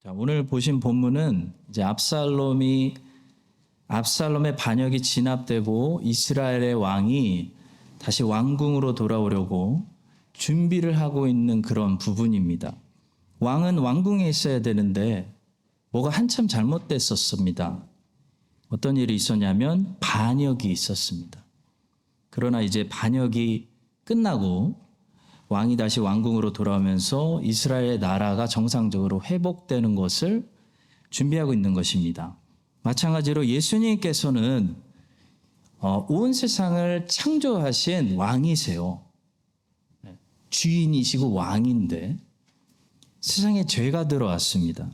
자, 오늘 보신 본문은 이제 압살롬의 반역이 진압되고 이스라엘의 왕이 다시 왕궁으로 돌아오려고 준비를 하고 있는 그런 부분입니다. 왕은 왕궁에 있어야 되는데 뭐가 한참 잘못됐었습니다. 어떤 일이 있었냐면 반역이 있었습니다. 그러나 이제 반역이 끝나고 왕이 다시 왕궁으로 돌아오면서 이스라엘의 나라가 정상적으로 회복되는 것을 준비하고 있는 것입니다. 마찬가지로 예수님께서는 온 세상을 창조하신 왕이세요. 주인이시고 왕인데 세상에 죄가 들어왔습니다.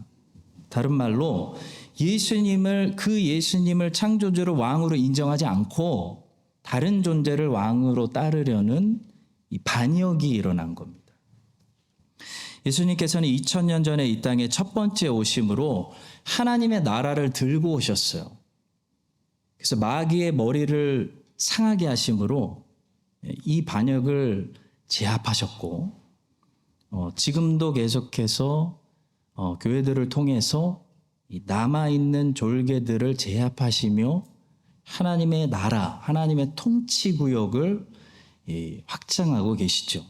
다른 말로 예수님을 창조주로 왕으로 인정하지 않고 다른 존재를 왕으로 따르려는 이 반역이 일어난 겁니다. 예수님께서는 2000년 전에 이 땅에 첫 번째 오심으로 하나님의 나라를 들고 오셨어요. 그래서 마귀의 머리를 상하게 하심으로 이 반역을 제압하셨고 지금도 계속해서 교회들을 통해서 이 남아있는 졸개들을 제압하시며 하나님의 나라, 하나님의 통치구역을 확장하고 계시죠.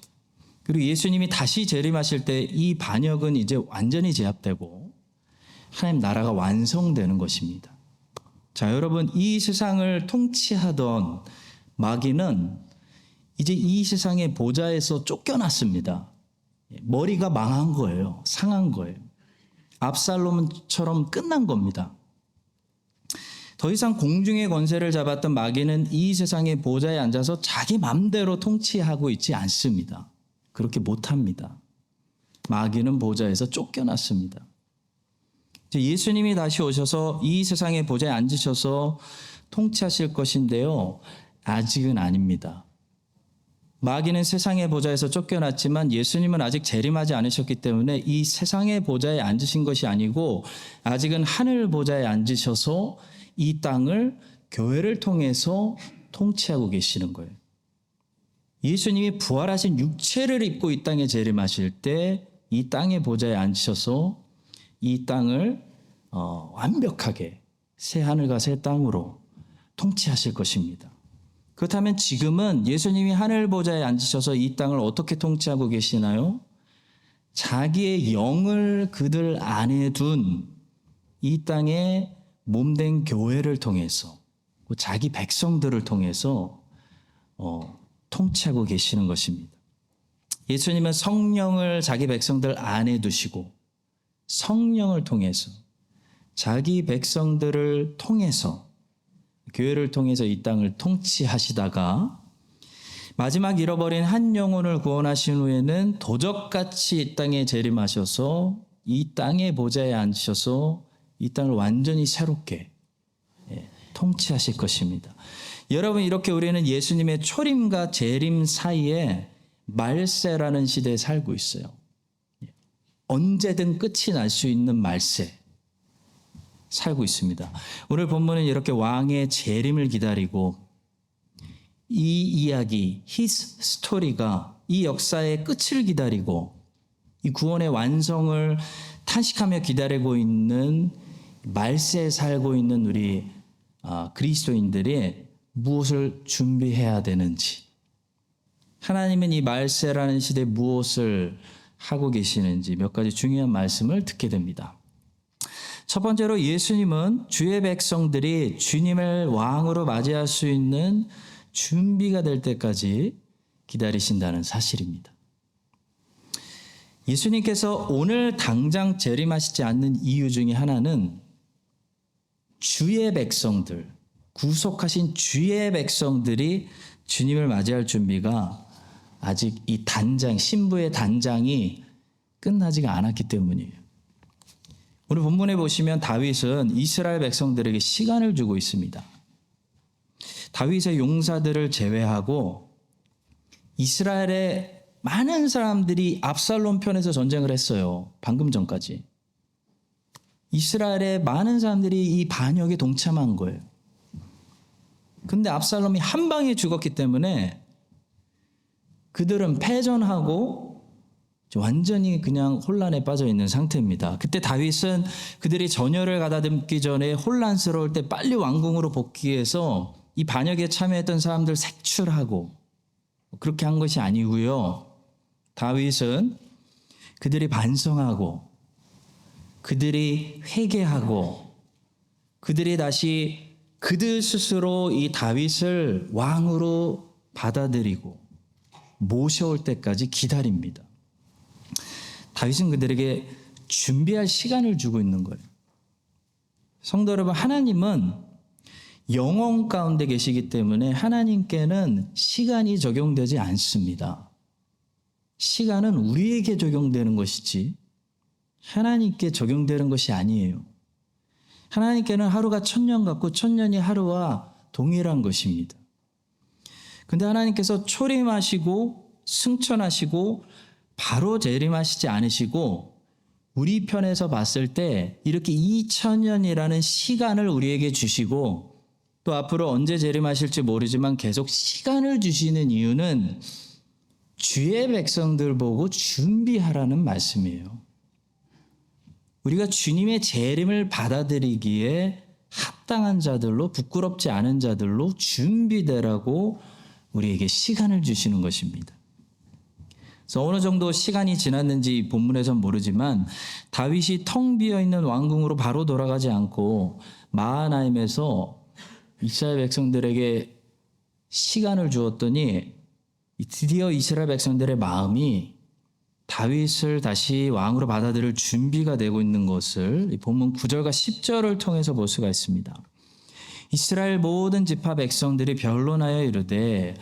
그리고 예수님이 다시 재림하실 때 이 반역은 이제 완전히 제압되고 하나님 나라가 완성되는 것입니다. 자, 여러분, 이 세상을 통치하던 마귀는 이제 이 세상의 보좌에서 쫓겨났습니다. 머리가 망한 거예요. 상한 거예요. 압살롬처럼 끝난 겁니다. 더 이상 공중의 권세를 잡았던 마귀는 이 세상의 보좌에 앉아서 자기 맘대로 통치하고 있지 않습니다. 그렇게 못합니다. 마귀는 보좌에서 쫓겨났습니다. 예수님이 다시 오셔서 이 세상의 보좌에 앉으셔서 통치하실 것인데요. 아직은 아닙니다. 마귀는 세상의 보좌에서 쫓겨났지만 예수님은 아직 재림하지 않으셨기 때문에 이 세상의 보좌에 앉으신 것이 아니고 아직은 하늘 보좌에 앉으셔서 이 땅을 교회를 통해서 통치하고 계시는 거예요. 예수님이 부활하신 육체를 입고 이 땅에 재림하실 때 이 땅의 보좌에 앉으셔서 이 땅을 완벽하게 새 하늘과 새 땅으로 통치하실 것입니다. 그렇다면 지금은 예수님이 하늘 보좌에 앉으셔서 이 땅을 어떻게 통치하고 계시나요? 자기의 영을 그들 안에 둔 이 땅의 몸된 교회를 통해서 자기 백성들을 통해서 통치하고 계시는 것입니다. 예수님은 성령을 자기 백성들 안에 두시고 성령을 통해서 자기 백성들을 통해서 교회를 통해서 이 땅을 통치하시다가 마지막 잃어버린 한 영혼을 구원하신 후에는 도적같이 이 땅에 재림하셔서 이 땅의 보좌에 앉으셔서 이 땅을 완전히 새롭게 통치하실 것입니다. 여러분, 이렇게 우리는 예수님의 초림과 재림 사이에 말세라는 시대에 살고 있어요. 언제든 끝이 날 수 있는 말세 살고 있습니다. 오늘 본문은 이렇게 왕의 재림을 기다리고 이 이야기, his 스토리가 이 역사의 끝을 기다리고 이 구원의 완성을 탄식하며 기다리고 있는 말세에 살고 있는 우리 그리스도인들이 무엇을 준비해야 되는지, 하나님은 이 말세라는 시대에 무엇을 하고 계시는지 몇 가지 중요한 말씀을 듣게 됩니다. 첫 번째로 예수님은 주의 백성들이 주님을 왕으로 맞이할 수 있는 준비가 될 때까지 기다리신다는 사실입니다. 예수님께서 오늘 당장 재림하시지 않는 이유 중에 하나는 주의 백성들, 구속하신 주의 백성들이 주님을 맞이할 준비가 아직 이 신부의 단장이 끝나지가 않았기 때문이에요. 오늘 본문에 보시면 다윗은 이스라엘 백성들에게 시간을 주고 있습니다. 다윗의 용사들을 제외하고 이스라엘의 많은 사람들이 압살롬 편에서 전쟁을 했어요. 방금 전까지. 이스라엘의 많은 사람들이 이 반역에 동참한 거예요. 근데 압살롬이 한 방에 죽었기 때문에 그들은 패전하고 완전히 그냥 혼란에 빠져 있는 상태입니다. 그때 다윗은 그들이 전열을 가다듬기 전에 혼란스러울 때 빨리 왕궁으로 복귀해서 이 반역에 참여했던 사람들 색출하고 그렇게 한 것이 아니고요. 다윗은 그들이 반성하고 그들이 회개하고 그들이 다시 그들 스스로 이 다윗을 왕으로 받아들이고 모셔올 때까지 기다립니다. 다윗은 그들에게 준비할 시간을 주고 있는 거예요. 성도 여러분, 하나님은 영혼 가운데 계시기 때문에 하나님께는 시간이 적용되지 않습니다. 시간은 우리에게 적용되는 것이지 하나님께 적용되는 것이 아니에요. 하나님께는 하루가 1000년 같고 1000년이 하루와 동일한 것입니다. 근데 하나님께서 초림하시고 승천하시고 바로 재림하시지 않으시고 우리 편에서 봤을 때 이렇게 2000년이라는 시간을 우리에게 주시고 또 앞으로 언제 재림하실지 모르지만 계속 시간을 주시는 이유는 주의 백성들 보고 준비하라는 말씀이에요. 우리가 주님의 재림을 받아들이기에 합당한 자들로 부끄럽지 않은 자들로 준비되라고 우리에게 시간을 주시는 것입니다. 그래서 어느 정도 시간이 지났는지 본문에선 모르지만 다윗이 텅 비어있는 왕궁으로 바로 돌아가지 않고 마하나임에서 이스라엘 백성들에게 시간을 주었더니 드디어 이스라엘 백성들의 마음이 다윗을 다시 왕으로 받아들일 준비가 되고 있는 것을 이 본문 9절과 10절을 통해서 볼 수가 있습니다. 이스라엘 모든 지파 백성들이 변론하여 이르되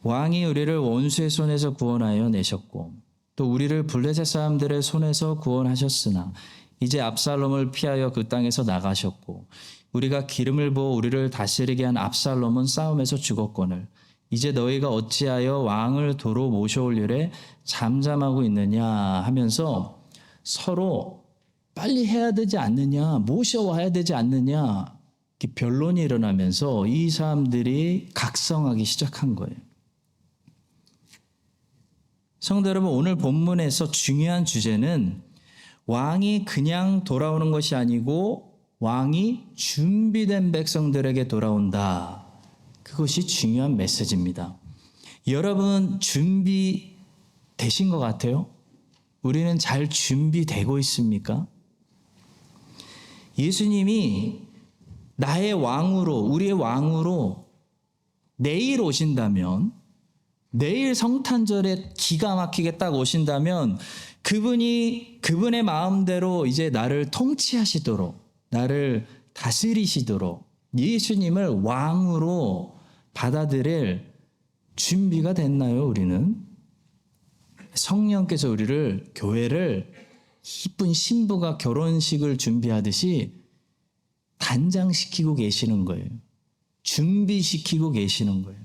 왕이 우리를 원수의 손에서 구원하여 내셨고 또 우리를 블레셋 사람들의 손에서 구원하셨으나 이제 압살롬을 피하여 그 땅에서 나가셨고 우리가 기름을 부어 우리를 다스리게 한 압살롬은 싸움에서 죽었거늘 이제 너희가 어찌하여 왕을 도로 모셔올 일에 잠잠하고 있느냐 하면서 서로 빨리 해야 되지 않느냐, 모셔와야 되지 않느냐 이렇게 변론이 일어나면서 이 사람들이 각성하기 시작한 거예요. 성도 여러분, 오늘 본문에서 중요한 주제는 왕이 그냥 돌아오는 것이 아니고 왕이 준비된 백성들에게 돌아온다. 그것이 중요한 메시지입니다. 여러분 준비되신 것 같아요? 우리는 잘 준비되고 있습니까? 예수님이 나의 왕으로, 우리의 왕으로 내일 오신다면, 내일 성탄절에 기가 막히게 딱 오신다면 그분이 그분의 마음대로 이제 나를 통치하시도록, 나를 다스리시도록 예수님을 왕으로 받아들일 준비가 됐나요, 우리는? 성령께서 우리를, 교회를 이쁜 신부가 결혼식을 준비하듯이 단장시키고 계시는 거예요. 준비시키고 계시는 거예요.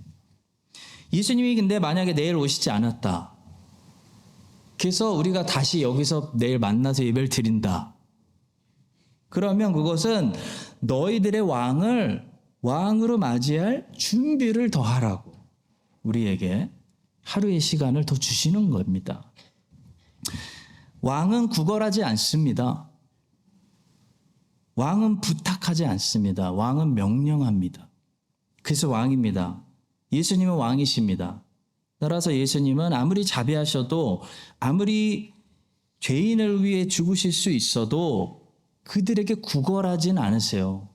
예수님이 근데 만약에 내일 오시지 않았다. 그래서 우리가 다시 여기서 내일 만나서 예배를 드린다. 그러면 그것은 너희들의 왕을 왕으로 맞이할 준비를 더 하라고 우리에게 하루의 시간을 더 주시는 겁니다. 왕은 구걸하지 않습니다. 왕은 부탁하지 않습니다. 왕은 명령합니다. 그래서 왕입니다. 예수님은 왕이십니다. 따라서 예수님은 아무리 자비하셔도 아무리 죄인을 위해 죽으실 수 있어도 그들에게 구걸하진 않으세요.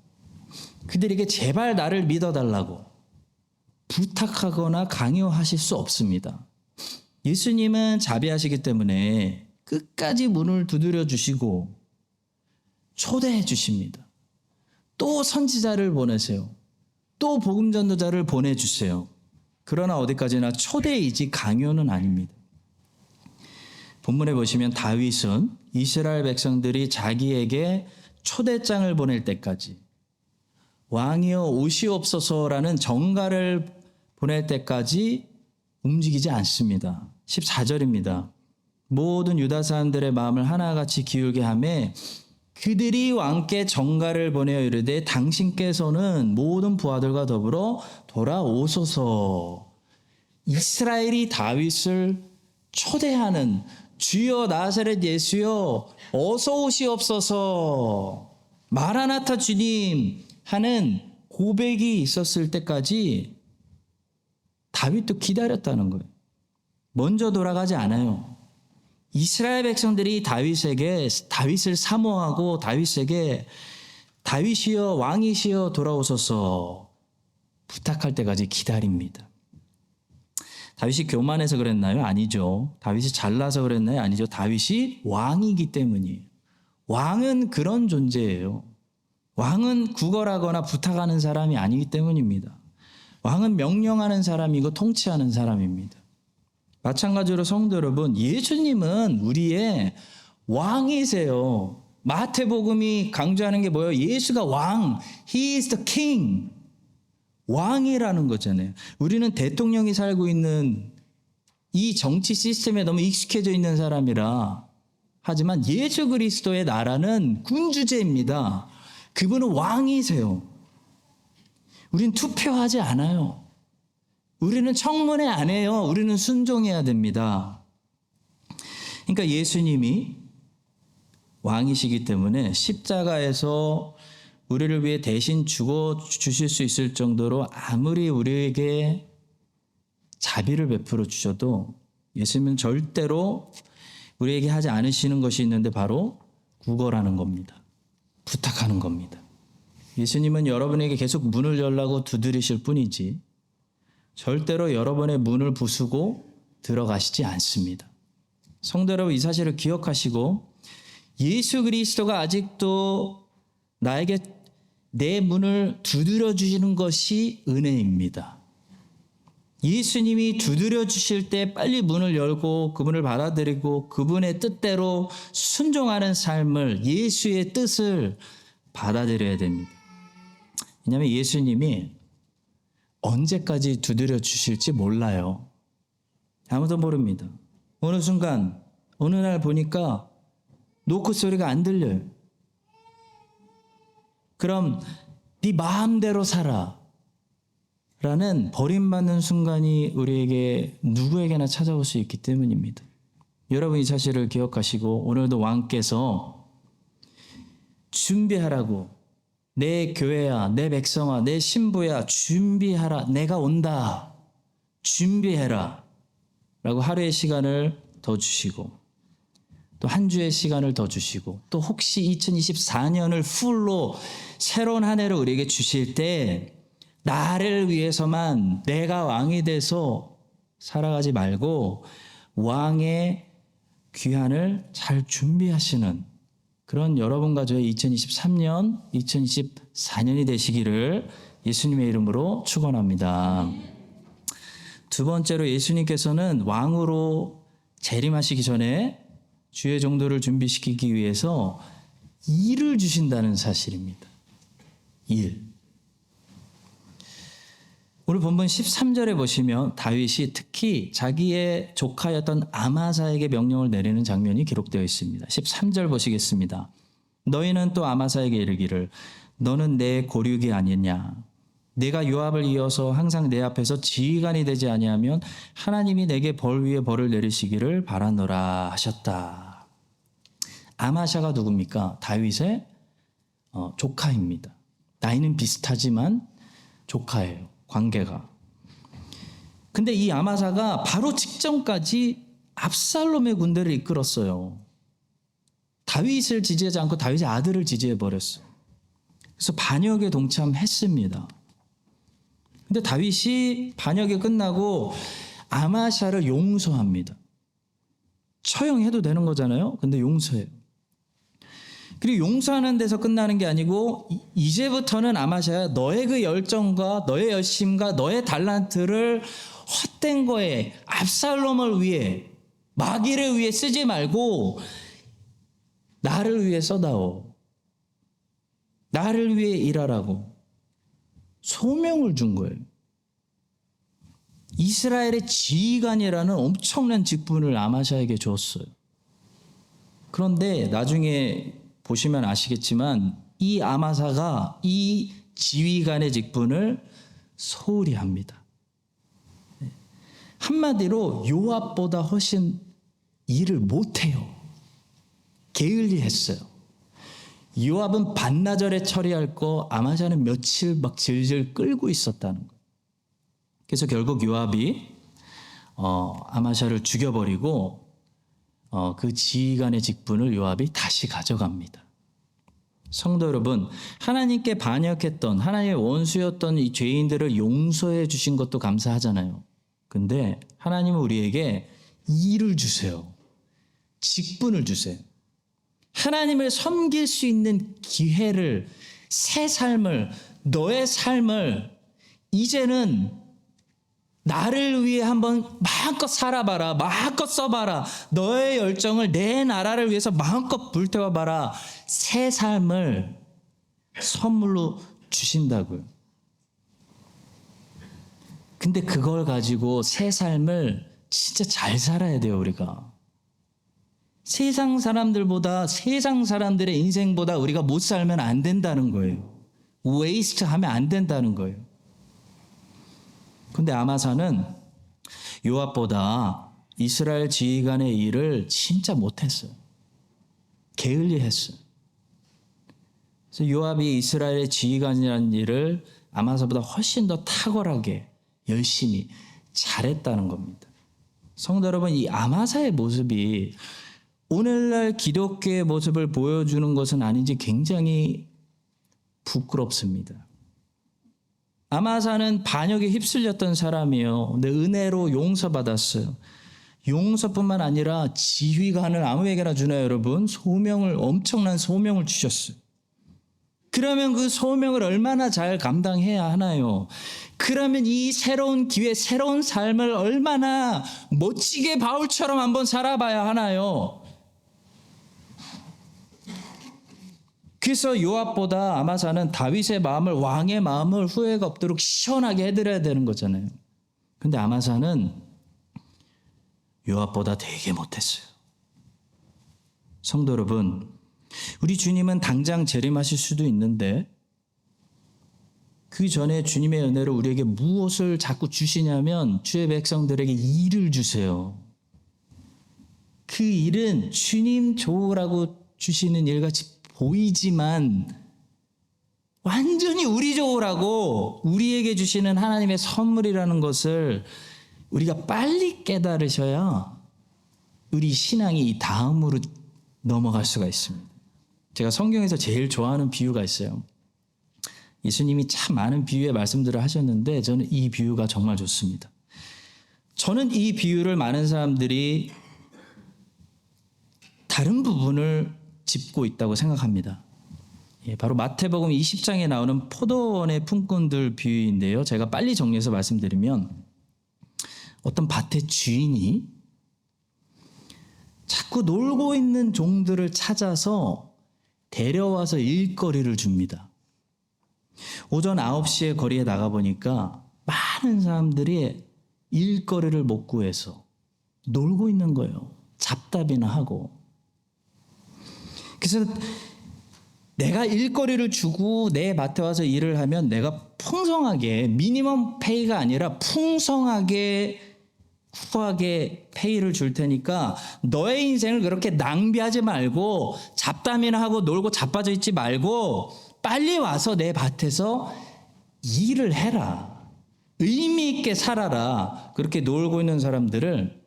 그들에게 제발 나를 믿어달라고 부탁하거나 강요하실 수 없습니다. 예수님은 자비하시기 때문에 끝까지 문을 두드려 주시고 초대해 주십니다. 또 선지자를 보내세요. 또 복음 전도자를 보내주세요. 그러나 어디까지나 초대이지 강요는 아닙니다. 본문에 보시면 다윗은 이스라엘 백성들이 자기에게 초대장을 보낼 때까지 왕이여 오시옵소서라는 정가를 보낼 때까지 움직이지 않습니다. 14절입니다. 모든 유다 사람들의 마음을 하나같이 기울게 하며 그들이 왕께 정가를 보내어 이르되 당신께서는 모든 부하들과 더불어 돌아오소서. 이스라엘이 다윗을 초대하는 주여 나사렛 예수여 어서 오시옵소서, 마라나타 주님 하는 고백이 있었을 때까지 다윗도 기다렸다는 거예요. 먼저 돌아가지 않아요. 이스라엘 백성들이 다윗을 사모하고 다윗에게 다윗이여 왕이시여 돌아오소서 부탁할 때까지 기다립니다. 다윗이 교만해서 그랬나요? 아니죠. 다윗이 잘나서 그랬나요? 아니죠. 다윗이 왕이기 때문이에요. 왕은 그런 존재예요. 왕은 구걸하거나 부탁하는 사람이 아니기 때문입니다. 왕은 명령하는 사람이고 통치하는 사람입니다. 마찬가지로 성도 여러분, 예수님은 우리의 왕이세요. 마태복음이 강조하는 게 뭐예요? 예수가 왕, He is the King. 왕이라는 거잖아요. 우리는 대통령이 살고 있는 이 정치 시스템에 너무 익숙해져 있는 사람이라 하지만 예수 그리스도의 나라는 군주제입니다. 그분은 왕이세요. 우린 투표하지 않아요. 우리는 청문회 안 해요. 우리는 순종해야 됩니다. 그러니까 예수님이 왕이시기 때문에 십자가에서 우리를 위해 대신 죽어 주실 수 있을 정도로 아무리 우리에게 자비를 베풀어 주셔도 예수님은 절대로 우리에게 하지 않으시는 것이 있는데 바로 구걸하는 겁니다. 부탁하는 겁니다. 예수님은 여러분에게 계속 문을 열라고 두드리실 뿐이지 절대로 여러분의 문을 부수고 들어가시지 않습니다. 성도 여러분, 이 사실을 기억하시고 예수 그리스도가 아직도 나에게 내 문을 두드려 주시는 것이 은혜입니다. 예수님이 두드려 주실 때 빨리 문을 열고 그분을 받아들이고 그분의 뜻대로 순종하는 삶을, 예수의 뜻을 받아들여야 됩니다. 왜냐하면 예수님이 언제까지 두드려 주실지 몰라요. 아무도 모릅니다. 어느 순간 어느 날 보니까 노크 소리가 안 들려요. 그럼 네 마음대로 살아 라는 버림받는 순간이 우리에게 누구에게나 찾아올 수 있기 때문입니다. 여러분, 이 사실을 기억하시고 오늘도 왕께서 준비하라고, 내 교회야, 내 백성아, 내 신부야, 준비하라, 내가 온다, 준비해라 라고 하루의 시간을 더 주시고 또 한 주의 시간을 더 주시고 또 혹시 2024년을 풀로 새로운 한 해를 우리에게 주실 때 나를 위해서만 내가 왕이 돼서 살아가지 말고 왕의 귀환을 잘 준비하시는 그런 여러분과 저의 2023년, 2024년이 되시기를 예수님의 이름으로 축원합니다. 두 번째로 예수님께서는 왕으로 재림하시기 전에 주의 종도를 준비시키기 위해서 일을 주신다는 사실입니다. 일. 오늘 본문 13절에 보시면 다윗이 특히 자기의 조카였던 아마사에게 명령을 내리는 장면이 기록되어 있습니다. 13절 보시겠습니다. 너희는 또 아마사에게 이르기를 너는 내 고륙이 아니냐. 내가 요압을 이어서 항상 내 앞에서 지휘관이 되지 아니하면 하나님이 내게 벌 위에 벌을 내리시기를 바라노라 하셨다. 아마샤가 누굽니까? 다윗의 조카입니다. 나이는 비슷하지만 조카예요. 관계가. 근데 이 아마사가 바로 직전까지 압살롬의 군대를 이끌었어요. 다윗을 지지하지 않고 다윗의 아들을 지지해 버렸어요. 그래서 반역에 동참했습니다. 근데 다윗이 반역이 끝나고 아마샤를 용서합니다. 처형해도 되는 거잖아요. 근데 용서해요. 그리고 용서하는 데서 끝나는 게 아니고 이제부터는 아마샤야 너의 그 열정과 너의 열심과 너의 달란트를 헛된 거에 압살롬을 위해 마귀를 위해 쓰지 말고 나를 위해 써다오. 나를 위해 일하라고 소명을 준 거예요. 이스라엘의 지휘관이라는 엄청난 직분을 아마샤에게 줬어요. 그런데 나중에 보시면 아시겠지만 이 아마사가 이 지휘관의 직분을 소홀히 합니다. 한마디로 요압보다 훨씬 일을 못해요. 게을리했어요. 요압은 반나절에 처리할 거 아마샤는 며칠 막 질질 끌고 있었다는 거예요. 그래서 결국 요압이 아마샤를 죽여버리고 그 지휘관의 직분을 요압이 다시 가져갑니다. 성도 여러분, 하나님께 반역했던, 하나님의 원수였던 이 죄인들을 용서해 주신 것도 감사하잖아요. 근데 하나님은 우리에게 일을 주세요. 직분을 주세요. 하나님을 섬길 수 있는 기회를, 새 삶을, 너의 삶을 이제는 나를 위해 한번 마음껏 살아봐라. 마음껏 써봐라. 너의 열정을 내 나라를 위해서 마음껏 불태워봐라. 새 삶을 선물로 주신다고요. 근데 그걸 가지고 새 삶을 진짜 잘 살아야 돼요, 우리가. 세상 사람들보다, 세상 사람들의 인생보다 우리가 못 살면 안 된다는 거예요. 웨이스트 하면 안 된다는 거예요. 근데 아마사는 요압보다 이스라엘 지휘관의 일을 진짜 못했어요. 게을리했어요. 그래서 요압이 이스라엘의 지휘관이라는 일을 아마사보다 훨씬 더 탁월하게 열심히 잘했다는 겁니다. 성도 여러분, 이 아마사의 모습이 오늘날 기독교의 모습을 보여주는 것은 아닌지 굉장히 부끄럽습니다. 아마사는 반역에 휩쓸렸던 사람이에요. 근데 은혜로 용서받았어요. 용서뿐만 아니라 지휘관을 아무에게나 주나요, 여러분? 엄청난 소명을 주셨어요. 그러면 그 소명을 얼마나 잘 감당해야 하나요? 그러면 이 새로운 기회, 새로운 삶을 얼마나 멋지게 바울처럼 한번 살아봐야 하나요? 그래서 요압보다 아마사는 다윗의 마음을, 왕의 마음을 후회가 없도록 시원하게 해드려야 되는 거잖아요. 근데 아마사는 요압보다 되게 못했어요. 성도 여러분, 우리 주님은 당장 재림하실 수도 있는데 그 전에 주님의 은혜로 우리에게 무엇을 자꾸 주시냐면 주의 백성들에게 일을 주세요. 그 일은 주님 좋으라고 주시는 일같이 보이지만 완전히 우리 좋으라고 우리에게 주시는 하나님의 선물이라는 것을 우리가 빨리 깨달으셔야 우리 신앙이 이 다음으로 넘어갈 수가 있습니다. 제가 성경에서 제일 좋아하는 비유가 있어요. 예수님이 참 많은 비유의 말씀들을 하셨는데 저는 이 비유가 정말 좋습니다. 저는 이 비유를 많은 사람들이 다른 부분을 짚고 있다고 생각합니다. 바로 마태복음 20장에 나오는 포도원의 품꾼들 비유인데요. 제가 빨리 정리해서 말씀드리면 어떤 밭의 주인이 자꾸 놀고 있는 종들을 찾아서 데려와서 일거리를 줍니다. 오전 9시에 거리에 나가보니까 많은 사람들이 일거리를 못 구해서 놀고 있는 거예요. 잡담이나 하고. 그래서 내가 일거리를 주고 내 밭에 와서 일을 하면 내가 풍성하게, 미니멈 페이가 아니라 풍성하게 후하게 페이를 줄 테니까 너의 인생을 그렇게 낭비하지 말고 잡담이나 하고 놀고 자빠져 있지 말고 빨리 와서 내 밭에서 일을 해라. 의미 있게 살아라. 그렇게 놀고 있는 사람들을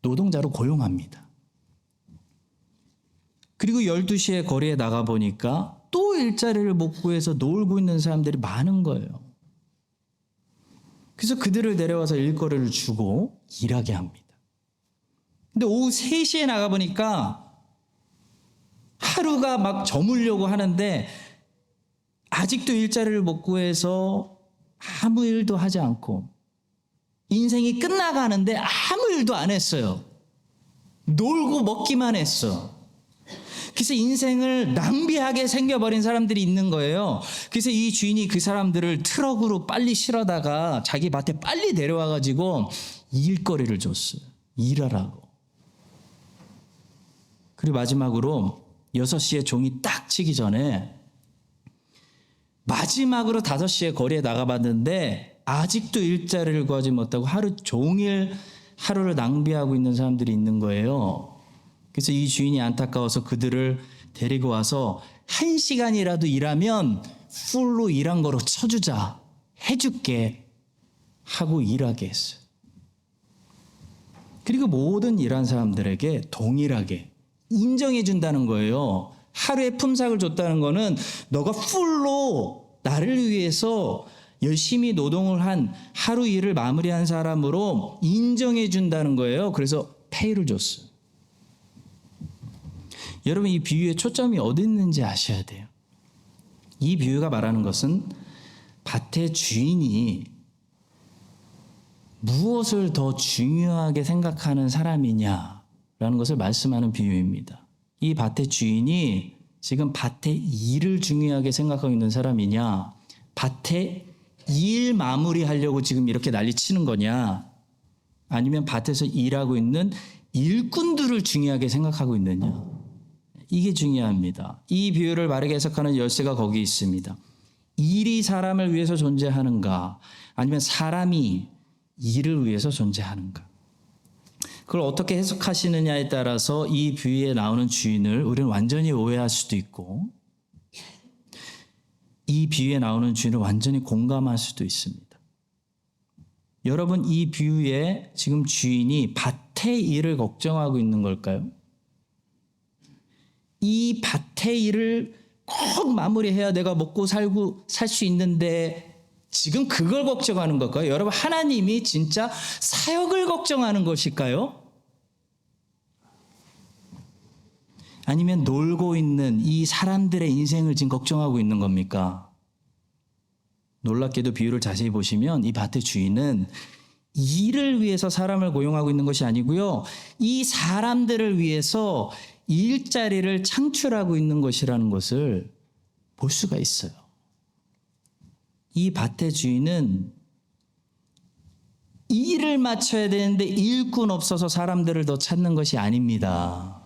노동자로 고용합니다. 그리고 12시에 거리에 나가보니까 또 일자리를 못 구해서 놀고 있는 사람들이 많은 거예요. 그래서 그들을 데려와서 일거리를 주고 일하게 합니다. 근데 오후 3시에 나가보니까 하루가 막 저물려고 하는데 아직도 일자리를 못 구해서 아무 일도 하지 않고 인생이 끝나가는데 아무 일도 안 했어요. 놀고 먹기만 했어. 그래서 인생을 낭비하게 생겨버린 사람들이 있는 거예요. 그래서 이 주인이 그 사람들을 트럭으로 빨리 실어다가 자기 밭에 빨리 데려와가지고 일거리를 줬어요. 일하라고. 그리고 마지막으로 6시에 종이 딱 치기 전에 마지막으로 5시에 거리에 나가봤는데 아직도 일자리를 구하지 못하고 하루 종일 하루를 낭비하고 있는 사람들이 있는 거예요. 그래서 이 주인이 안타까워서 그들을 데리고 와서 1시간이라도 일하면 풀로 일한 거로 쳐주자, 해줄게 하고 일하게 했어요. 그리고 모든 일한 사람들에게 동일하게 인정해 준다는 거예요. 하루에 품삯을 줬다는 거는 너가 풀로 나를 위해서 열심히 노동을 한 하루 일을 마무리한 사람으로 인정해 준다는 거예요. 그래서 페이를 줬어요. 여러분, 이 비유의 초점이 어디 있는지 아셔야 돼요. 이 비유가 말하는 것은 밭의 주인이 무엇을 더 중요하게 생각하는 사람이냐라는 것을 말씀하는 비유입니다. 이 밭의 주인이 지금 밭의 일을 중요하게 생각하고 있는 사람이냐, 밭의 일 마무리하려고 지금 이렇게 난리치는 거냐, 아니면 밭에서 일하고 있는 일꾼들을 중요하게 생각하고 있느냐, 이게 중요합니다. 이 비유를 바르게 해석하는 열쇠가 거기 있습니다. 일이 사람을 위해서 존재하는가, 아니면 사람이 일을 위해서 존재하는가. 그걸 어떻게 해석하시느냐에 따라서 이 비유에 나오는 주인을 우리는 완전히 오해할 수도 있고, 이 비유에 나오는 주인을 완전히 공감할 수도 있습니다. 여러분, 이 비유에 지금 주인이 밭의 일을 걱정하고 있는 걸까요? 이 밭의 일을 꼭 마무리해야 내가 먹고 살고 살 수 있는데 지금 그걸 걱정하는 걸까요? 여러분, 하나님이 진짜 사역을 걱정하는 것일까요? 아니면 놀고 있는 이 사람들의 인생을 지금 걱정하고 있는 겁니까? 놀랍게도 비유를 자세히 보시면 이 밭의 주인은 일을 위해서 사람을 고용하고 있는 것이 아니고요, 이 사람들을 위해서 일자리를 창출하고 있는 것이라는 것을 볼 수가 있어요. 이 밭의 주인은 일을 마쳐야 되는데 일꾼 없어서 사람들을 더 찾는 것이 아닙니다.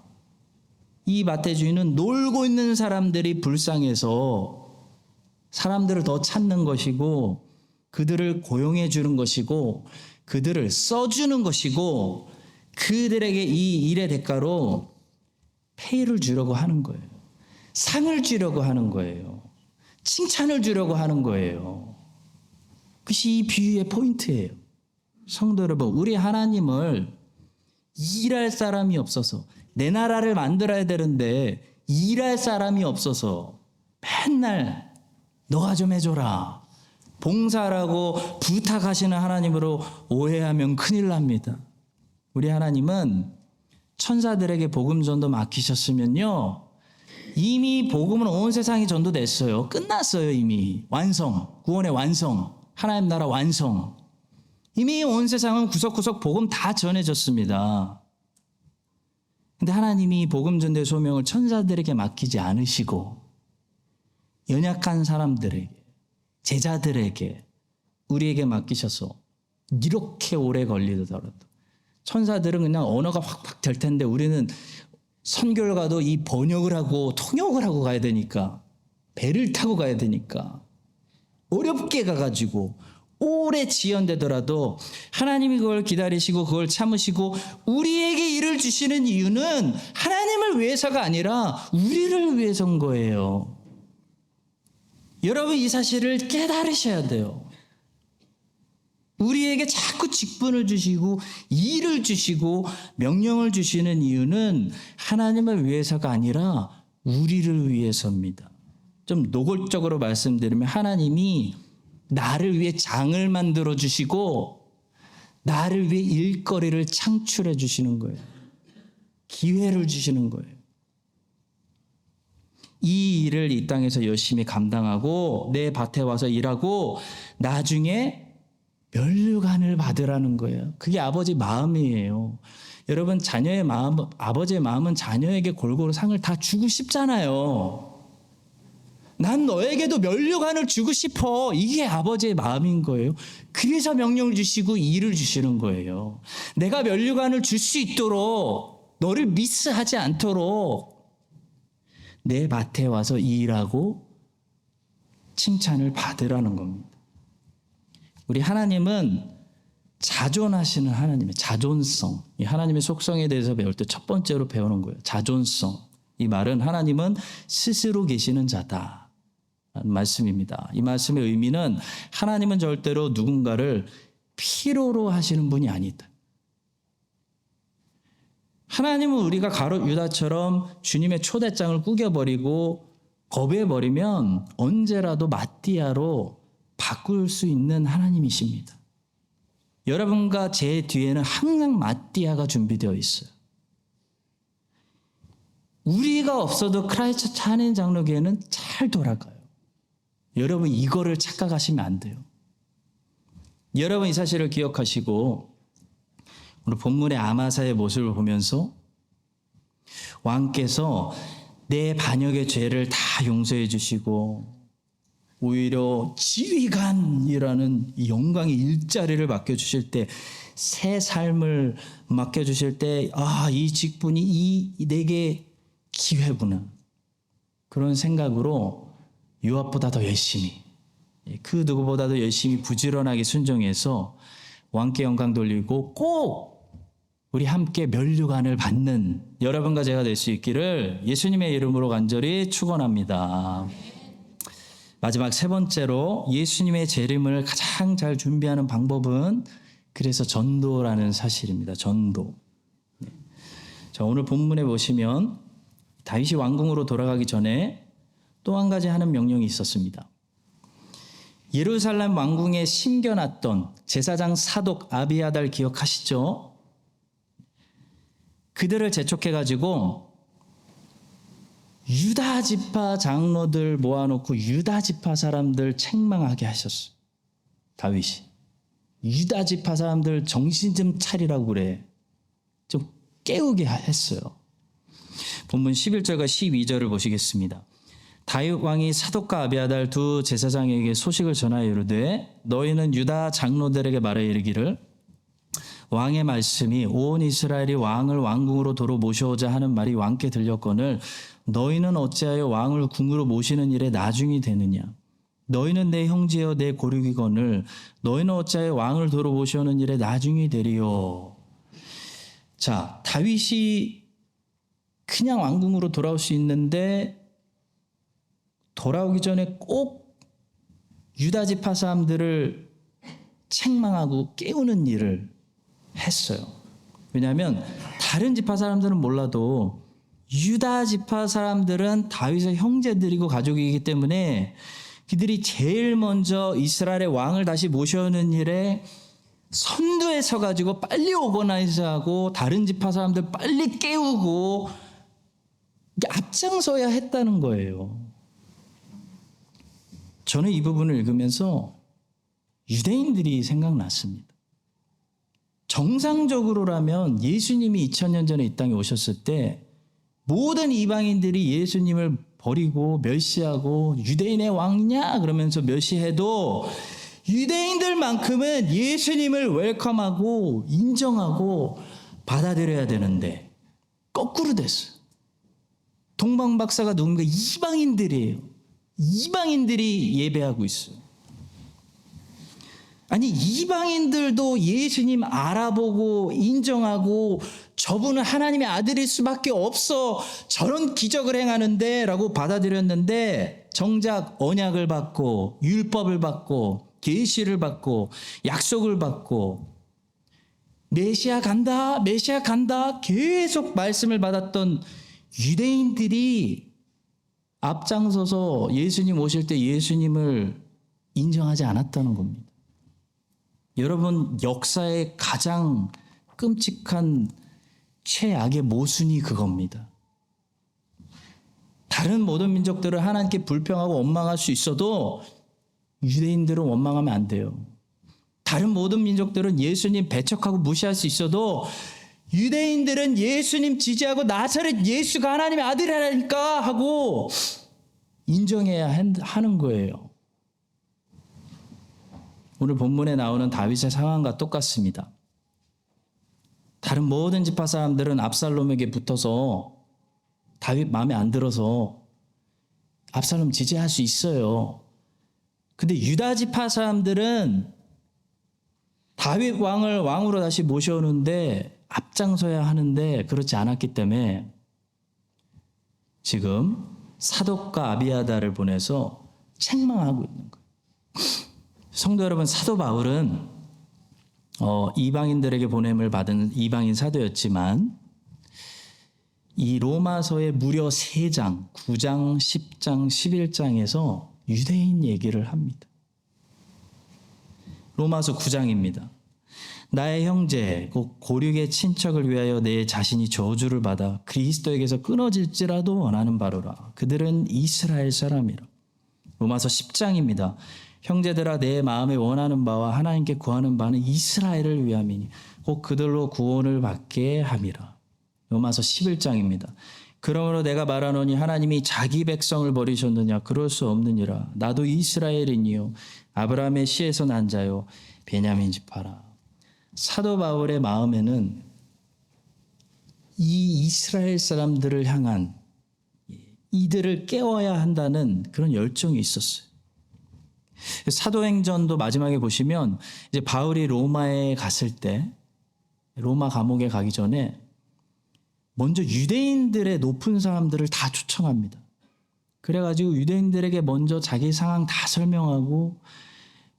이 밭의 주인은 놀고 있는 사람들이 불쌍해서 사람들을 더 찾는 것이고, 그들을 고용해 주는 것이고, 그들을 써주는 것이고, 그들에게 이 일의 대가로 페이를 주려고 하는 거예요. 상을 주려고 하는 거예요. 칭찬을 주려고 하는 거예요. 그것이 이 비유의 포인트예요. 성도 여러분, 우리 하나님을 일할 사람이 없어서, 내 나라를 만들어야 되는데 일할 사람이 없어서 맨날 너가 좀 해줘라, 봉사라고 부탁하시는 하나님으로 오해하면 큰일 납니다. 우리 하나님은 천사들에게 복음 전도 맡기셨으면요, 이미 복음은 온 세상에 전도됐어요. 끝났어요. 이미 완성, 구원의 완성, 하나님 나라 완성. 이미 온 세상은 구석구석 복음 다 전해졌습니다. 근데 하나님이 복음 전도의 소명을 천사들에게 맡기지 않으시고 연약한 사람들에게, 제자들에게, 우리에게 맡기셔서 이렇게 오래 걸리더라도, 천사들은 그냥 언어가 확확 될 텐데 우리는 선교를 가도 이 번역을 하고 통역을 하고 가야 되니까, 배를 타고 가야 되니까 어렵게 가가지고 오래 지연되더라도 하나님이 그걸 기다리시고 그걸 참으시고 우리에게 일을 주시는 이유는 하나님을 위해서가 아니라 우리를 위해서인 거예요. 여러분, 이 사실을 깨달으셔야 돼요. 우리에게 자꾸 직분을 주시고 일을 주시고 명령을 주시는 이유는 하나님을 위해서가 아니라 우리를 위해서입니다. 좀 노골적으로 말씀드리면 하나님이 나를 위해 장을 만들어 주시고 나를 위해 일거리를 창출해 주시는 거예요. 기회를 주시는 거예요. 이 일을 이 땅에서 열심히 감당하고 내 밭에 와서 일하고 나중에 면류관을 받으라는 거예요. 그게 아버지 마음이에요. 여러분, 자녀의 마음, 아버지의 마음은 자녀에게 골고루 상을 다 주고 싶잖아요. 난 너에게도 면류관을 주고 싶어. 이게 아버지의 마음인 거예요. 그래서 명령을 주시고 일을 주시는 거예요. 내가 면류관을 줄 수 있도록, 너를 미스하지 않도록 내 밭에 와서 일하고 칭찬을 받으라는 겁니다. 우리 하나님은 자존하시는 하나님의 자존성, 이 하나님의 속성에 대해서 배울 때 첫 번째로 배우는 거예요. 자존성. 이 말은 하나님은 스스로 계시는 자다 라는 말씀입니다. 이 말씀의 의미는 하나님은 절대로 누군가를 필요로 하시는 분이 아니다. 하나님은 우리가 가롯 유다처럼 주님의 초대장을 구겨버리고 거부해버리면 언제라도 마띠아로 바꿀 수 있는 하나님이십니다. 여러분과 제 뒤에는 항상 마띠아가 준비되어 있어요. 우리가 없어도 크라이스트 찬인 장로교회는 잘 돌아가요. 여러분 이거를 착각하시면 안 돼요. 여러분 이 사실을 기억하시고 오늘 본문의 아마사의 모습을 보면서 왕께서 내 반역의 죄를 다 용서해 주시고 오히려 지휘관이라는 영광의 일자리를 맡겨주실 때, 새 삶을 맡겨주실 때, 이 직분이 내게 기회구나. 그런 생각으로 요압보다 더 열심히, 그 누구보다도 열심히 부지런하게 순종해서 왕께 영광 돌리고 꼭 우리 함께 면류관을 받는 여러분과 제가 될 수 있기를 예수님의 이름으로 간절히 축원합니다. 마지막 세 번째로 예수님의 재림을 가장 잘 준비하는 방법은 그래서 전도라는 사실입니다. 전도. 자, 오늘 본문에 보시면 다윗이 왕궁으로 돌아가기 전에 또 한 가지 하는 명령이 있었습니다. 예루살렘 왕궁에 심겨놨던 제사장 사독 아비아달 기억하시죠? 그들을 재촉해가지고 유다 지파 장로들 모아놓고 유다 지파 사람들 책망하게 하셨어요. 다윗이. 유다 지파 사람들 정신 좀 차리라고 그래. 좀 깨우게 했어요. 본문 11절과 12절을 보시겠습니다. 다윗 왕이 사독과 아비아달 두 제사장에게 소식을 전하여 이르되 너희는 유다 장로들에게 말하여 이르기를 왕의 말씀이 온 이스라엘이 왕을 왕궁으로 도로 모셔오자 하는 말이 왕께 들렸거늘 너희는 어찌하여 왕을 궁으로 모시는 일에 나중이 되느냐. 너희는 내 형제여 내 고륙이거늘 너희는 어찌하여 왕을 도로 모셔오는 일에 나중이 되리요. 자, 다윗이 그냥 왕궁으로 돌아올 수 있는데 돌아오기 전에 꼭 유다 지파 사람들을 책망하고 깨우는 일을 했어요. 왜냐하면 다른 지파 사람들은 몰라도 유다 지파 사람들은 다윗의 형제들이고 가족이기 때문에 그들이 제일 먼저 이스라엘의 왕을 다시 모셔오는 일에 선두에 서가지고 빨리 오거나이즈하고 다른 지파 사람들 빨리 깨우고 앞장서야 했다는 거예요. 저는 이 부분을 읽으면서 유대인들이 생각났습니다. 정상적으로라면 예수님이 2000년 전에 이 땅에 오셨을 때 모든 이방인들이 예수님을 버리고 멸시하고 유대인의 왕이냐 그러면서 멸시해도 유대인들만큼은 예수님을 웰컴하고 인정하고 받아들여야 되는데 거꾸로 됐어요. 동방박사가 누군가 이방인들이에요. 이방인들이 예배하고 있어요. 아니 이방인들도 예수님 알아보고 인정하고 저분은 하나님의 아들일 수밖에 없어 저런 기적을 행하는데 라고 받아들였는데 정작 언약을 받고 율법을 받고 계시를 받고 약속을 받고 메시아 간다 메시아 간다 계속 말씀을 받았던 유대인들이 앞장서서 예수님 오실 때 예수님을 인정하지 않았다는 겁니다. 여러분 역사의 가장 끔찍한 최악의 모순이 그겁니다. 다른 모든 민족들은 하나님께 불평하고 원망할 수 있어도 유대인들은 원망하면 안 돼요. 다른 모든 민족들은 예수님 배척하고 무시할 수 있어도 유대인들은 예수님 지지하고 나사렛 예수가 하나님의 아들이라니까 하고 인정해야 하는 거예요. 오늘 본문에 나오는 다윗의 상황과 똑같습니다. 다른 모든 지파 사람들은 압살롬에게 붙어서 다윗 마음에 안 들어서 압살롬 지지할 수 있어요. 근데 유다 지파 사람들은 다윗 왕을 왕으로 다시 모셔오는데 앞장서야 하는데 그렇지 않았기 때문에 지금 사독과 아비아다를 보내서 책망하고 있는 거예요. 성도 여러분, 사도 바울은 이방인들에게 보냄을 받은 이방인 사도였지만 이 로마서의 무려 3장, 9장, 10장, 11장에서 유대인 얘기를 합니다. 로마서 9장입니다. 나의 형제, 곧 고륙의 친척을 위하여 내 자신이 저주를 받아 그리스도에게서 끊어질지라도 원하는 바로라. 그들은 이스라엘 사람이라. 로마서 10장입니다. 형제들아, 내 마음에 원하는 바와 하나님께 구하는 바는 이스라엘을 위함이니 곧 그들로 구원을 받게 함이라. 로마서 11장입니다. 그러므로 내가 말하노니 하나님이 자기 백성을 버리셨느냐? 그럴 수 없느니라. 나도 이스라엘이니요 아브라함의 씨에서 난 자요 베냐민 지파라. 사도 바울의 마음에는 이 이스라엘 사람들을 향한 이들을 깨워야 한다는 그런 열정이 있었어요. 사도행전도 마지막에 보시면 이제 바울이 로마에 갔을 때 로마 감옥에 가기 전에 먼저 유대인들의 높은 사람들을 다 초청합니다. 그래가지고 유대인들에게 먼저 자기 상황 다 설명하고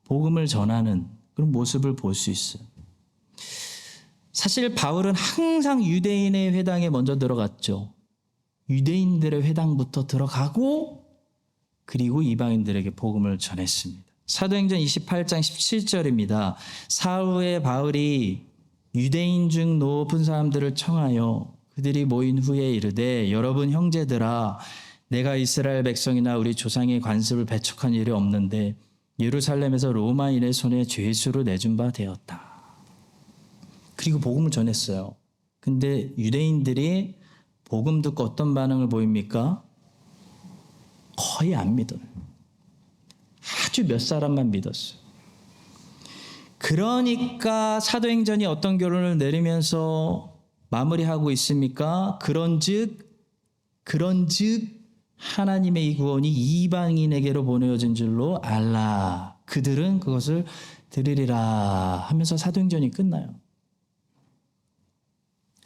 복음을 전하는 그런 모습을 볼 수 있어요. 사실 바울은 항상 유대인의 회당에 먼저 들어갔죠. 유대인들의 회당부터 들어가고 그리고 이방인들에게 복음을 전했습니다. 사도행전 28장 17절입니다. 사흘 후에 바울이 유대인 중 높은 사람들을 청하여 그들이 모인 후에 이르되 여러분 형제들아, 내가 이스라엘 백성이나 우리 조상의 관습을 배척한 일이 없는데 예루살렘에서 로마인의 손에 죄수로 내준 바 되었다. 그리고 복음을 전했어요. 근데 유대인들이 복음 듣고 어떤 반응을 보입니까? 거의 안 믿어요. 아주 몇 사람만 믿었어요. 그러니까 사도행전이 어떤 결론을 내리면서 마무리하고 있습니까? 그런즉 하나님의 이 구원이 이방인에게로 보내어진 줄로 알라. 그들은 그것을 들으리라 하면서 사도행전이 끝나요.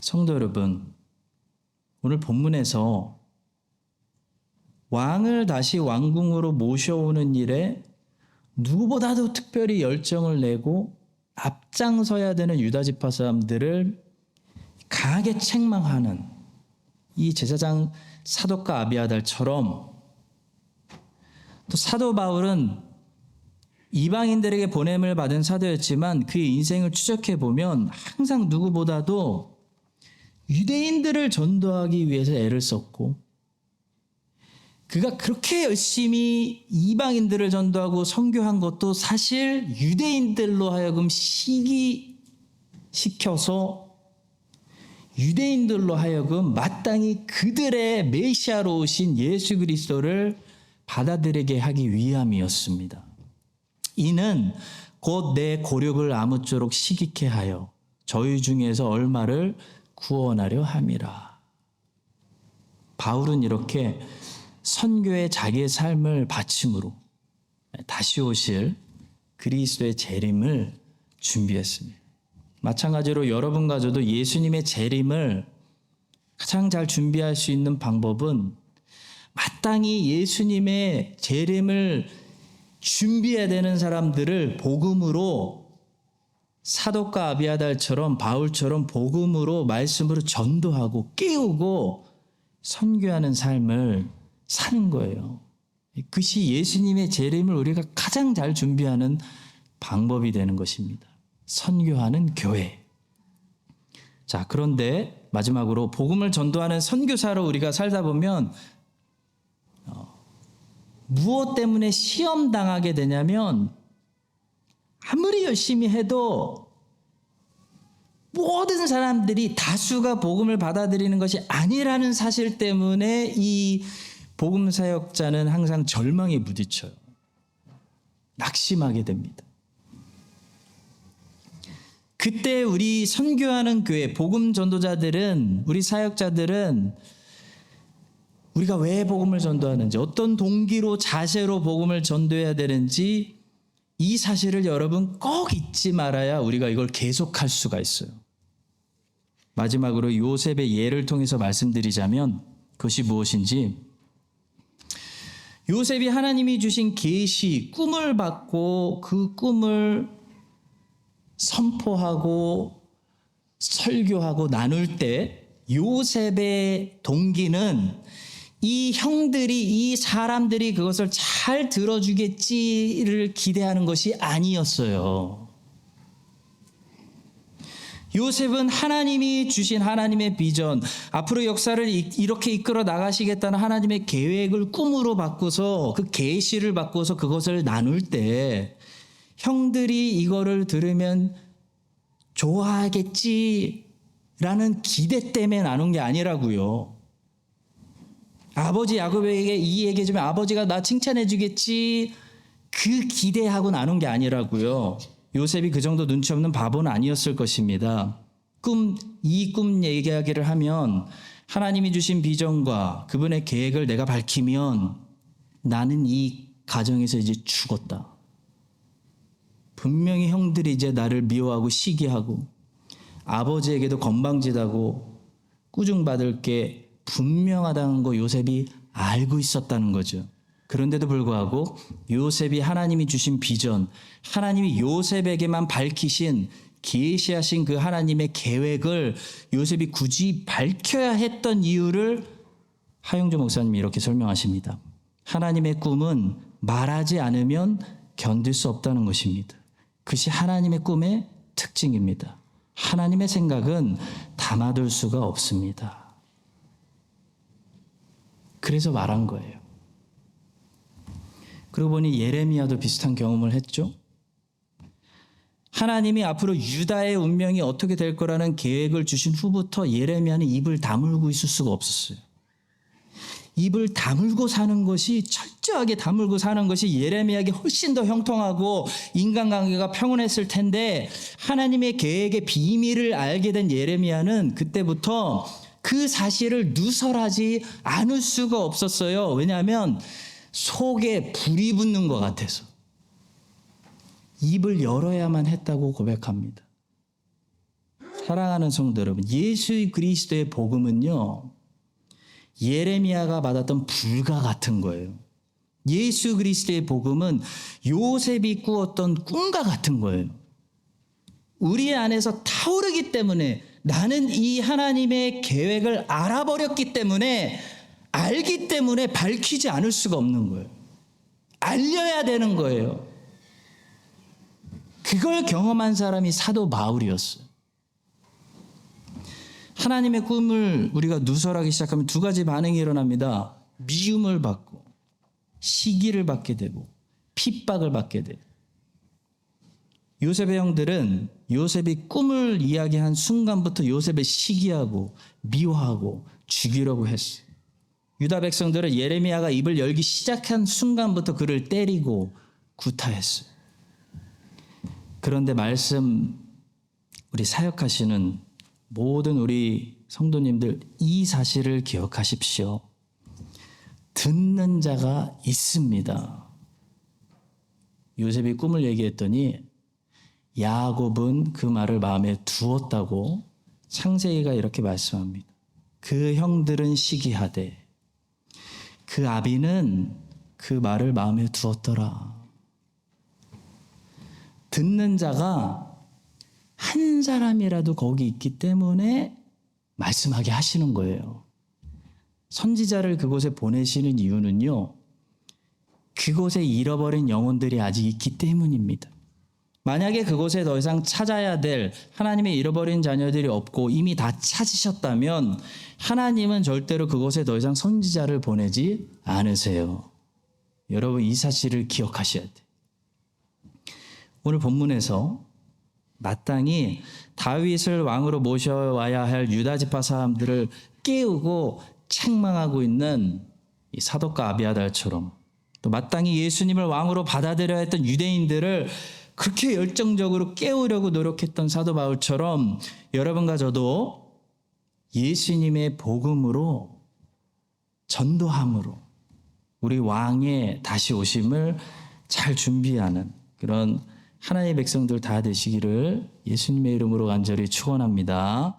성도 여러분, 오늘 본문에서 왕을 다시 왕궁으로 모셔오는 일에 누구보다도 특별히 열정을 내고 앞장서야 되는 유다 지파 사람들을 강하게 책망하는 이 제사장 사독과 아비아달처럼 또 사도 바울은 이방인들에게 보냄을 받은 사도였지만 그의 인생을 추적해 보면 항상 누구보다도 유대인들을 전도하기 위해서 애를 썼고 그가 그렇게 열심히 이방인들을 전도하고 선교한 것도 사실 유대인들로 하여금 시기시켜서 유대인들로 하여금 마땅히 그들의 메시아로 오신 예수 그리스도를 받아들이게 하기 위함이었습니다. 이는 곧 내 고륙을 아무쪼록 시기케 하여 저희 중에서 얼마를 구원하려 함이라. 바울은 이렇게 선교에 자기의 삶을 바침으로 다시 오실 그리스도의 재림을 준비했습니다. 마찬가지로 여러분과저도 예수님의 재림을 가장 잘 준비할 수 있는 방법은 마땅히 예수님의 재림을 준비해야 되는 사람들을 복음으로 사독과 아비아달처럼 바울처럼 복음으로 말씀으로 전도하고 깨우고 선교하는 삶을 사는 거예요. 그것이 예수님의 재림을 우리가 가장 잘 준비하는 방법이 되는 것입니다. 선교하는 교회. 자, 그런데 마지막으로 복음을 전도하는 선교사로 우리가 살다 보면 무엇 때문에 시험 당하게 되냐면 아무리 열심히 해도 모든 사람들이 다수가 복음을 받아들이는 것이 아니라는 사실 때문에 이 복음 사역자는 항상 절망에 부딪혀요. 낙심하게 됩니다. 그때 우리 선교하는 교회, 복음 전도자들은, 우리 사역자들은 우리가 왜 복음을 전도하는지, 어떤 동기로 자세로 복음을 전도해야 되는지 이 사실을 여러분 꼭 잊지 말아야 우리가 이걸 계속할 수가 있어요. 마지막으로 요셉의 예를 통해서 말씀드리자면 그것이 무엇인지, 요셉이 하나님이 주신 계시, 꿈을 받고 그 꿈을 선포하고 설교하고 나눌 때 요셉의 동기는 이 형들이, 이 사람들이 그것을 잘 들어주겠지를 기대하는 것이 아니었어요. 요셉은 하나님이 주신 하나님의 비전, 앞으로 역사를 이렇게 이끌어 나가시겠다는 하나님의 계획을 꿈으로 바꿔서, 그 계시를 바꿔서 그것을 나눌 때 형들이 이거를 들으면 좋아하겠지라는 기대 때문에 나눈 게 아니라고요. 아버지 야곱에게 이 얘기해주면 아버지가 나 칭찬해 주겠지, 그 기대하고 나눈 게 아니라고요. 요셉이 그 정도 눈치 없는 바보는 아니었을 것입니다. 이 꿈 얘기하기를 하면 하나님이 주신 비전과 그분의 계획을 내가 밝히면 나는 이 가정에서 이제 죽었다. 분명히 형들이 이제 나를 미워하고 시기하고 아버지에게도 건방지다고 꾸중받을 게 분명하다는 거 요셉이 알고 있었다는 거죠. 그런데도 불구하고 요셉이 하나님이 주신 비전, 하나님이 요셉에게만 밝히신, 계시하신 그 하나님의 계획을 요셉이 굳이 밝혀야 했던 이유를 하용조 목사님이 이렇게 설명하십니다. 하나님의 꿈은 말하지 않으면 견딜 수 없다는 것입니다. 그것이 하나님의 꿈의 특징입니다. 하나님의 생각은 담아둘 수가 없습니다. 그래서 말한 거예요. 그러고 보니 예레미야도 비슷한 경험을 했죠. 하나님이 앞으로 유다의 운명이 어떻게 될 거라는 계획을 주신 후부터 예레미야는 입을 다물고 있을 수가 없었어요. 입을 다물고 사는 것이, 철저하게 다물고 사는 것이 예레미야에게 훨씬 더 형통하고 인간관계가 평온했을 텐데, 하나님의 계획의 비밀을 알게 된 예레미야는 그때부터 그 사실을 누설하지 않을 수가 없었어요. 왜냐하면 속에 불이 붙는 것 같아서 입을 열어야만 했다고 고백합니다. 사랑하는 성도 여러분, 예수 그리스도의 복음은요, 예레미야가 받았던 불과 같은 거예요. 예수 그리스도의 복음은 요셉이 꾸었던 꿈과 같은 거예요. 우리 안에서 타오르기 때문에, 나는 이 하나님의 계획을 알아버렸기 때문에, 알기 때문에 밝히지 않을 수가 없는 거예요. 알려야 되는 거예요. 그걸 경험한 사람이 사도 바울이었어요. 하나님의 꿈을 우리가 누설하기 시작하면 두 가지 반응이 일어납니다. 미움을 받고, 시기를 받게 되고, 핍박을 받게 돼요. 요셉의 형들은 요셉이 꿈을 이야기한 순간부터 요셉을 시기하고 미워하고 죽이려고 했어요. 유다 백성들은 예레미야가 입을 열기 시작한 순간부터 그를 때리고 구타했어요. 그런데 우리 사역하시는 모든 우리 성도님들, 이 사실을 기억하십시오. 듣는 자가 있습니다. 요셉이 꿈을 얘기했더니 야곱은 그 말을 마음에 두었다고 창세기가 이렇게 말씀합니다. 그 형들은 시기하되 그 아비는 그 말을 마음에 두었더라. 듣는 자가 한 사람이라도 거기 있기 때문에 말씀하게 하시는 거예요. 선지자를 그곳에 보내시는 이유는요, 그곳에 잃어버린 영혼들이 아직 있기 때문입니다. 만약에 그곳에 더 이상 찾아야 될 하나님의 잃어버린 자녀들이 없고 이미 다 찾으셨다면 하나님은 절대로 그곳에 더 이상 선지자를 보내지 않으세요. 여러분, 이 사실을 기억하셔야 돼요. 오늘 본문에서 마땅히 다윗을 왕으로 모셔와야 할 유다 지파 사람들을 깨우고 책망하고 있는 이 사독과 아비아달처럼, 또 마땅히 예수님을 왕으로 받아들여야 했던 유대인들을 그렇게 열정적으로 깨우려고 노력했던 사도 바울처럼 여러분과 저도 예수님의 복음으로, 전도함으로 우리 왕의 다시 오심을 잘 준비하는, 그런 하나님의 백성들 다 되시기를 예수님의 이름으로 간절히 축원합니다.